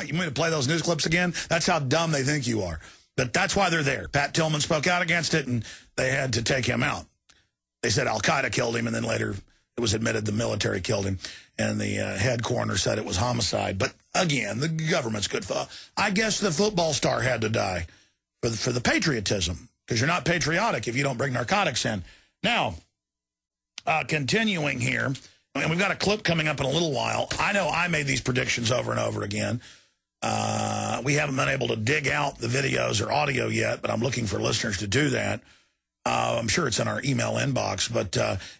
You mean to play those news clips again? That's how dumb they think you are. But that's why they're there. Pat Tillman spoke out against it, and they had to take him out. They said al-Qaeda killed him, and then later it was admitted the military killed him, and the head coroner said it was homicide. But again, the government's good. I guess the football star had to die for the patriotism, because you're not patriotic if you don't bring narcotics in. Now, continuing here, and we've got a clip coming up in a little while. I know I made these predictions over and over again. We haven't been able to dig out the videos or audio yet, but I'm looking for listeners to do that. I'm sure it's in our email inbox. But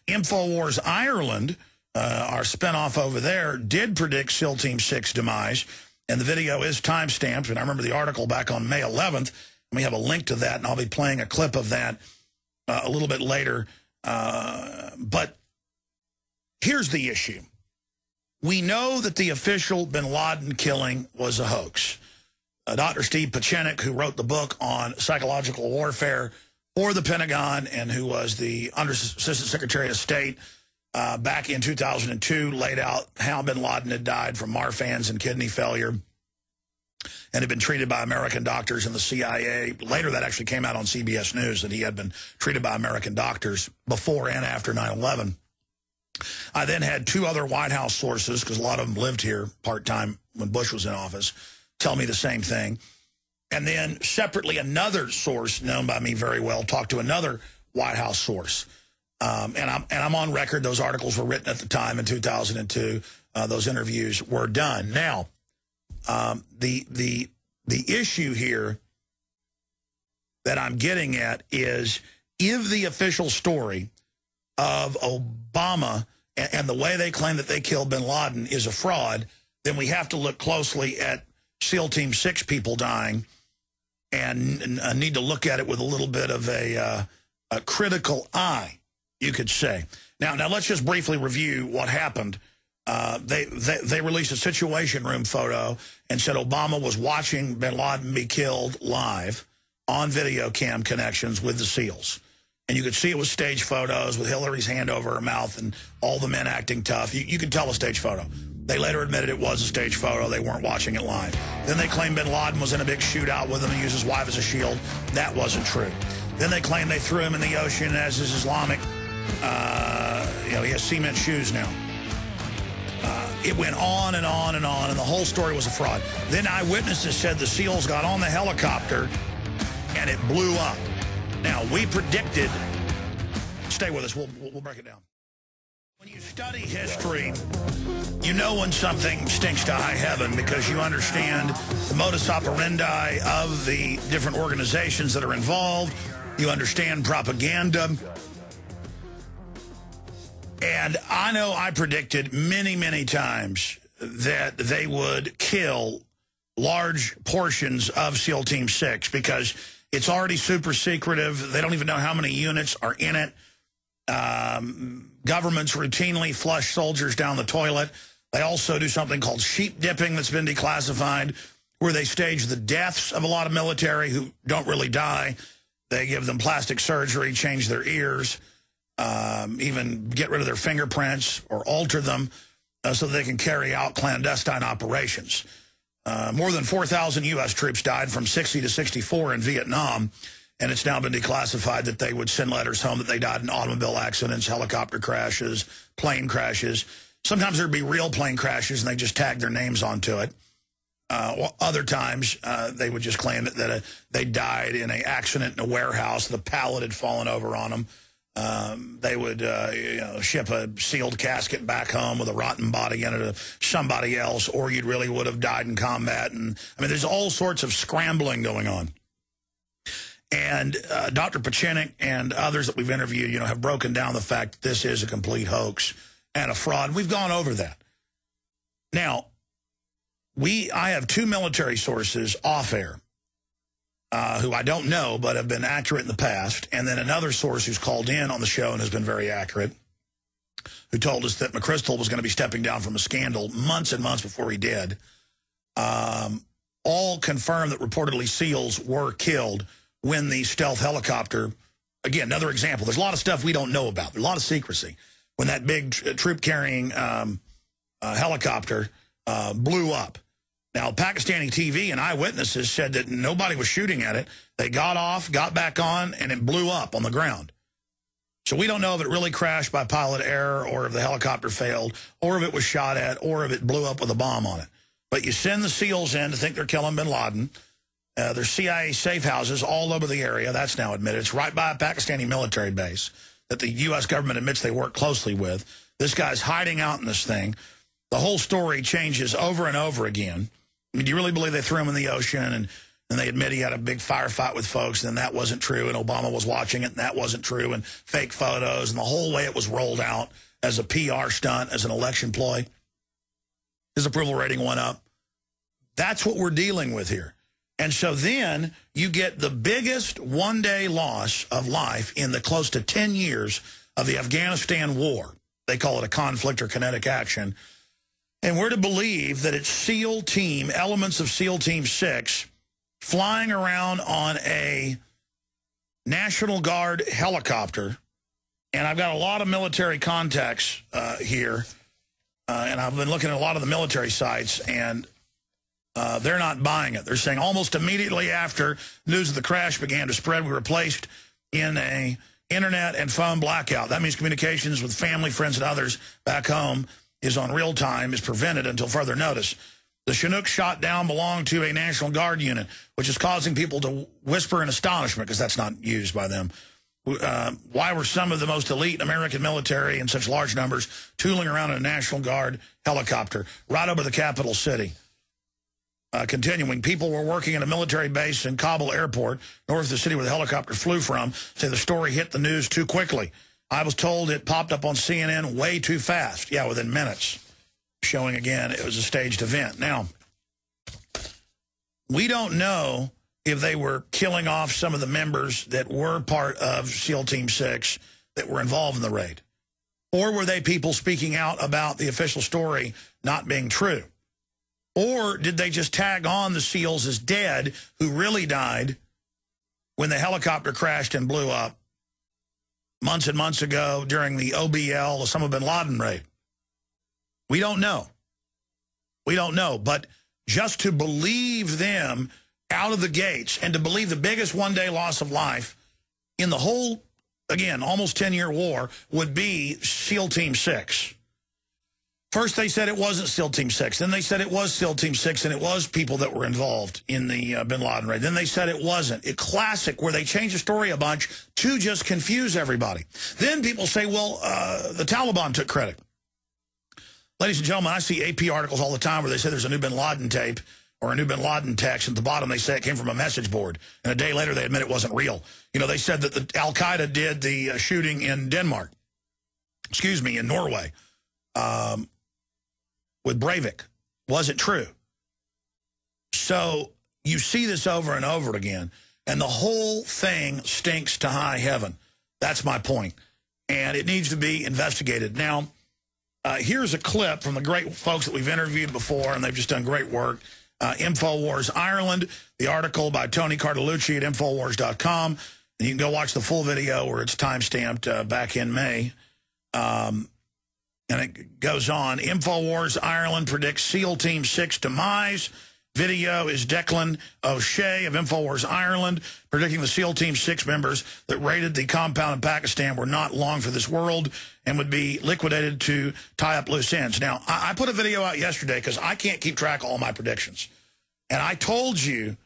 InfoWars Ireland, our spinoff over there, did predict SEAL Team 6 demise, and the video is timestamped. And I remember the article back on May 11th, and we have a link to that, and I'll be playing a clip of that a little bit later. But here's the issue. We know that the official bin Laden killing was a hoax. Dr. Steve Pieczenik, who wrote the book on psychological warfare for the Pentagon and who was the Assistant Secretary of State back in 2002, laid out how bin Laden had died from Marfan's and kidney failure and had been treated by American doctors in the CIA. Later, that actually came out on CBS News, that he had been treated by American doctors before and after 9/11. I then had two other White House sources, because a lot of them lived here part-time when Bush was in office, tell me the same thing. And then separately, another source known by me very well talked to another White House source. And I'm on record. Those articles were written at the time in 2002. Those interviews were done. Now, the issue here that I'm getting at is, if the official story of Obama and the way they claim that they killed bin Laden is a fraud, then we have to look closely at SEAL Team 6 people dying and need to look at it with a little bit of a critical eye, you could say. Now let's just briefly review what happened. They released a Situation Room photo and said Obama was watching bin Laden be killed live on video cam connections with the SEALs. And you could see it was stage photos with Hillary's hand over her mouth and all the men acting tough. You could tell a stage photo. They later admitted it was a stage photo. They weren't watching it live. Then they claimed bin Laden was in a big shootout with him and used his wife as a shield. That wasn't true. Then they claimed they threw him in the ocean as his Islamic, he has cement shoes now. It went on and on and on, and the whole story was a fraud. Then eyewitnesses said the SEALs got on the helicopter and it blew up. Now, we predicted, stay with us, we'll break it down. When you study history, you know when something stinks to high heaven, because you understand the modus operandi of the different organizations that are involved. You understand propaganda. And I know I predicted many, many times that they would kill large portions of SEAL Team 6 because it's already super secretive. They don't even know how many units are in it. Governments routinely flush soldiers down the toilet. They also do something called sheep dipping that's been declassified, where they stage the deaths of a lot of military who don't really die. They give them plastic surgery, change their ears, even get rid of their fingerprints or alter them so they can carry out clandestine operations. More than 4,000 U.S. troops died from 60 to 64 in Vietnam, and it's now been declassified that they would send letters home that they died in automobile accidents, helicopter crashes, plane crashes. Sometimes there'd be real plane crashes, and they just tag their names onto it. Other times, they would just claim that they died in an accident in a warehouse. The pallet had fallen over on them. They would ship a sealed casket back home with a rotten body in it of somebody else, or you really would have died in combat. And I mean, there's all sorts of scrambling going on. And Dr. Pieczenik and others that we've interviewed, have broken down the fact that this is a complete hoax and a fraud. We've gone over that. Now, I have two military sources off air who I don't know but have been accurate in the past, and then another source who's called in on the show and has been very accurate, who told us that McChrystal was going to be stepping down from a scandal months and months before he did. All confirmed that reportedly SEALs were killed when the stealth helicopter, again, another example, there's a lot of stuff we don't know about. There's a lot of secrecy. When that big troop-carrying helicopter blew up, Now, Pakistani TV and eyewitnesses said that nobody was shooting at it. They got off, got back on, and it blew up on the ground. So we don't know if it really crashed by pilot error or if the helicopter failed or if it was shot at or if it blew up with a bomb on it. But you send the SEALs in to think they're killing bin Laden. There's CIA safe houses all over the area. That's now admitted. It's right by a Pakistani military base that the U.S. government admits they work closely with. This guy's hiding out in this thing. The whole story changes over and over again. I mean, do you really believe they threw him in the ocean and they admit he had a big firefight with folks and then that wasn't true and Obama was watching it and that wasn't true and fake photos and the whole way it was rolled out as a PR stunt, as an election ploy? His approval rating went up. That's what we're dealing with here. And so then you get the biggest one-day loss of life in the close to 10 years of the Afghanistan war. They call it a conflict or kinetic action. And we're to believe that it's SEAL team, elements of SEAL Team 6, flying around on a National Guard helicopter. And I've got a lot of military contacts here. And I've been looking at a lot of the military sites, and they're not buying it. They're saying almost immediately after news of the crash began to spread, we were placed in a internet and phone blackout. That means communications with family, friends, and others back home is on real time, is prevented until further notice. The Chinook shot down belonged to a National Guard unit, which is causing people to whisper in astonishment because that's not used by them. Why were some of the most elite American military in such large numbers tooling around in a National Guard helicopter right over the capital city? Continuing, people were working at a military base in Kabul airport, north of the city where the helicopter flew from, say the story hit the news too quickly. I was told it popped up on CNN way too fast. Yeah, within minutes. Showing again it was a staged event. Now, we don't know if they were killing off some of the members that were part of SEAL Team 6 that were involved in the raid. Or were they people speaking out about the official story not being true? Or did they just tag on the SEALs as dead who really died when the helicopter crashed and blew up months and months ago during the OBL, Osama bin Laden raid? We don't know. We don't know. But just to believe them out of the gates and to believe the biggest one-day loss of life in the whole, again, almost 10-year war would be SEAL Team 6. First, they said it wasn't SEAL Team 6. Then they said it was SEAL Team 6, and it was people that were involved in the bin Laden raid. Then they said it wasn't. A classic where they change the story a bunch to just confuse everybody. Then people say, well, the Taliban took credit. Ladies and gentlemen, I see AP articles all the time where they say there's a new bin Laden tape or a new bin Laden text. At the bottom, they say it came from a message board. And a day later, they admit it wasn't real. You know, they said that the Al-Qaeda did the shooting in Denmark. Excuse me, in Norway. With Breivik. Wasn't true. So you see this over and over again, and the whole thing stinks to high heaven. That's my point. And it needs to be investigated. Now, here's a clip from the great folks that we've interviewed before, and they've just done great work. InfoWars Ireland, the article by Tony Cartalucci at Infowars.com. And you can go watch the full video where it's time-stamped back in May. And it goes on. InfoWars Ireland predicts SEAL Team 6 demise. Video is Declan O'Shea of InfoWars Ireland predicting the SEAL Team 6 members that raided the compound in Pakistan were not long for this world and would be liquidated to tie up loose ends. Now, I put a video out yesterday because I can't keep track of all my predictions. And I told you,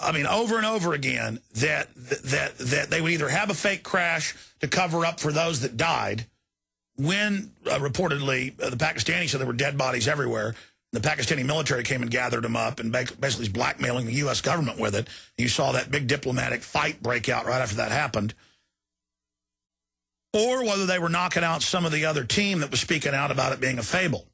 I mean, over and over again, that they would either have a fake crash to cover up for those that died, when reportedly the Pakistanis said there were dead bodies everywhere. The Pakistani military came and gathered them up and basically is blackmailing the U.S. government with it. You saw that big diplomatic fight break out right after that happened. Or whether they were knocking out some of the other team that was speaking out about it being a fable.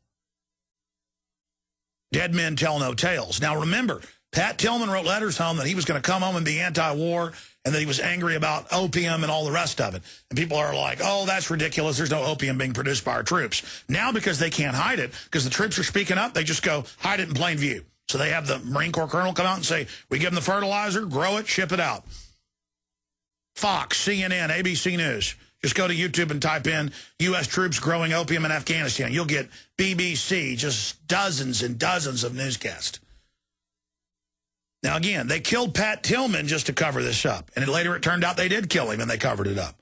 Dead men tell no tales. Now remember, Pat Tillman wrote letters home that he was going to come home and be anti-war and that he was angry about opium and all the rest of it. And people are like, oh, that's ridiculous. There's no opium being produced by our troops. Now, because they can't hide it, because the troops are speaking up, they just go hide it in plain view. So they have the Marine Corps colonel come out and say, we give them the fertilizer, grow it, ship it out. Fox, CNN, ABC News Just go to YouTube and type in U.S. troops growing opium in Afghanistan. You'll get BBC, just dozens and dozens of newscasts. Now, again, they killed Pat Tillman just to cover this up. And later it turned out they did kill him, and they covered it up.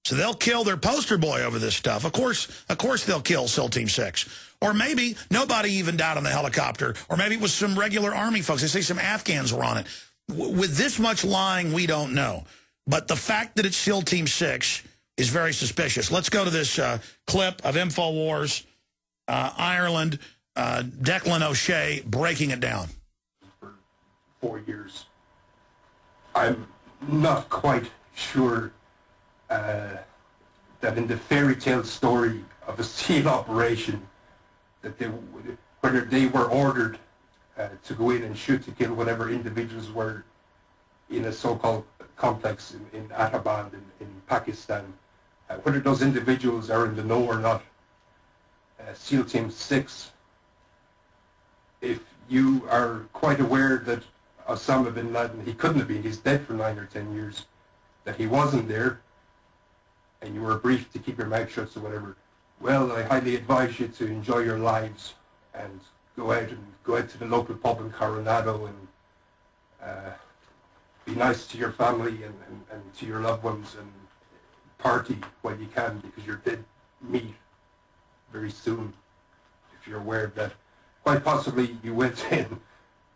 So they'll kill their poster boy over this stuff. Of course they'll kill SEAL Team 6. Or maybe nobody even died on the helicopter. Or maybe it was some regular Army folks. They say some Afghans were on it. With this much lying, we don't know. But the fact that it's SEAL Team 6 is very suspicious. Let's go to this clip of InfoWars, Ireland, Declan O'Shea breaking it down. For 4 years. I'm not quite sure that in the fairy tale story of a SEAL operation, that whether they were ordered to go in and shoot to kill whatever individuals were in a so-called complex in Atabad in Pakistan, whether those individuals are in the know or not. SEAL Team 6, if you are quite aware that Osama bin Laden, he couldn't have been, he's dead for 9 or 10 years, that he wasn't there, and you were briefed to keep your mouth shut or whatever, well, I highly advise you to enjoy your lives and go out to the local pub in Coronado and be nice to your family and to your loved ones and party while you can, because you're dead meat very soon, if you're aware of that. Quite possibly you went in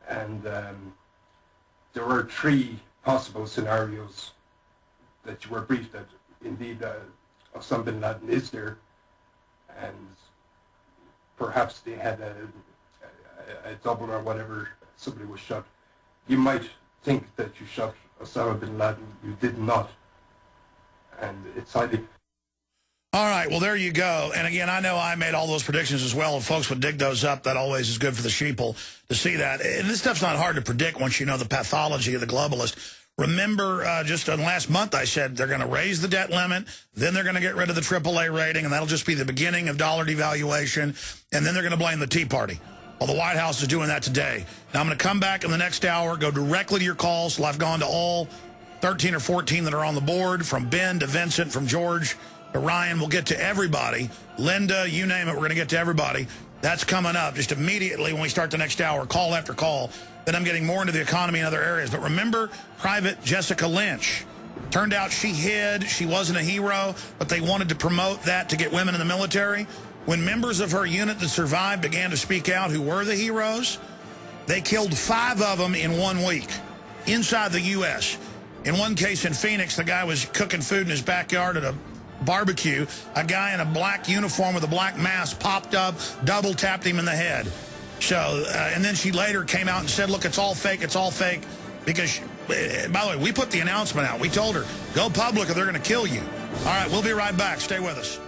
and there were 3 possible scenarios that you were briefed that indeed Osama bin Laden is there, and perhaps they had a double or whatever, somebody was shot. You might think that you shot Osama bin Laden. You did not. And it's highly... All right, well, there you go. And again, I know I made all those predictions as well. If folks would dig those up, that always is good for the sheeple to see that. And this stuff's not hard to predict once you know the pathology of the globalist. Remember, just last month I said they're going to raise the debt limit, then they're going to get rid of the AAA rating, and that'll just be the beginning of dollar devaluation, and then they're going to blame the Tea Party. Well, the White House is doing that today. Now, I'm going to come back in the next hour, go directly to your calls. So I've gone to all 13 or 14 that are on the board, from Ben to Vincent, from George to Ryan. We'll get to everybody. Linda, you name it, we're going to get to everybody. That's coming up just immediately when we start the next hour, call after call. Then I'm getting more into the economy and other areas. But remember Private Jessica Lynch. Turned out she hid. She wasn't a hero, but they wanted to promote that to get women in the military. When members of her unit that survived began to speak out who were the heroes, they killed 5 of them in 1 week inside the U.S. In one case in Phoenix, the guy was cooking food in his backyard at a barbecue. A guy in a black uniform with a black mask popped up, double tapped him in the head. So, and then she later came out and said, look, it's all fake, because, by the way, we put the announcement out. We told her, go public or they're going to kill you. All right, we'll be right back. Stay with us.